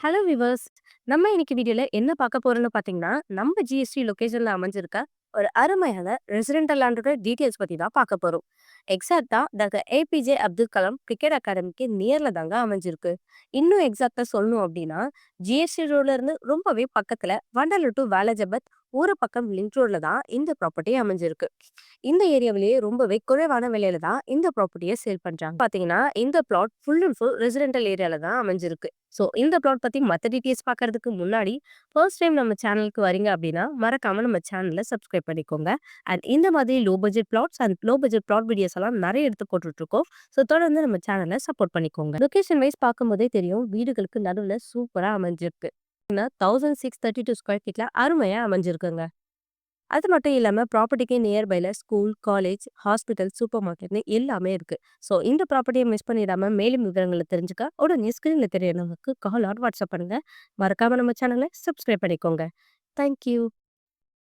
Hello viewers. நம்ம இன்னைக்கு வீடியோல என்ன பார்க்க போறோம்னு பார்த்தீங்கன்னா, நம்ம ஜிஎஸ்டி லொகேஷன்ல அமைஞ்சிருக்க ஒரு அருமையான ரெசிடென்டல் லேண்டோட டீட்டெயில்ஸ் பத்தி தான் பார்க்க போறோம். எக்ஸாக்ட்டா டாக்டர் ஏபிஜே அப்துல் கலாம் கிரிக்கெட் அகாடமிக்கு நியர்ல தாங்க அமைஞ்சிருக்கு. இன்னும் எக்ஸாக்ட்டா சொல்லணும் அப்படின்னா, ஜிஎஸ்டி ரோட்ல இருந்து ரொம்பவே பக்கத்துல வண்டலூர் டு வேலஜபத் ஊரப்பக்கம் லிங்க் ரோட்ல தான் இந்த ப்ராப்பர்ட்டி அமைஞ்சிருக்கு. இந்த ஏரியாவிலேயே ரொம்பவே குறைவான விலையில தான் இந்த ப்ராப்பர்ட்டியை சேல் பண்றாங்க. பாத்தீங்கன்னா இந்த flat full and full residential ஏரியால தான் அமைஞ்சிருக்கு. ஸோ இந்த பிளாட் பத்தி மற்ற டீட்டெயில்ஸ் பார்க்கறதுக்கு முன்னாடி ஃபர்ஸ்ட் டைம் நம்ம சேனலுக்கு வரீங்க அப்படின்னா மறக்காம நம்ம சேனலை சப்ஸ்கிரைப் பண்ணிக்கோங்க. அண்ட் இந்த மாதிரி low budget flats and low budget flat videos எல்லாம் நிறைய எடுத்து போட்டுட்டு இருக்கோம். ஸோ தொடர்ந்து நம்ம சேனலை சப்போர்ட் பண்ணிக்கோங்க. லொகேஷன் வைஸ் பார்க்கும்போதே தெரியும் வீடுகளுக்கு நடுவில் சூப்பரா அமைஞ்சிருக்கு. 1632 ஸ்கொயர் ஃபீட்ல அருமையா அமைஞ்சிருக்குங்க. அது மட்டும் இல்லாம ப்ராப்பர்ட்டிக்கு நியர்பைல ஸ்கூல், காலேஜ், ஹாஸ்பிட்டல், சூப்பர் மார்க்கெட்னு எல்லாமே இருக்கு. ஸோ இந்த ப்ராப்பர்ட்டிய மிஸ் பண்ணிடாம மேலும் விவரங்கள தெரிஞ்சுக்க உடனே ஸ்க்ரீன்ல தெரியற நம்பருக்கு கால் ஆர் வாட்ஸ்அப் பண்ணுங்க. மறக்காம நம்ம சேனல சப்ஸ்கிரைப் பண்ணிக்கோங்க. Thank you.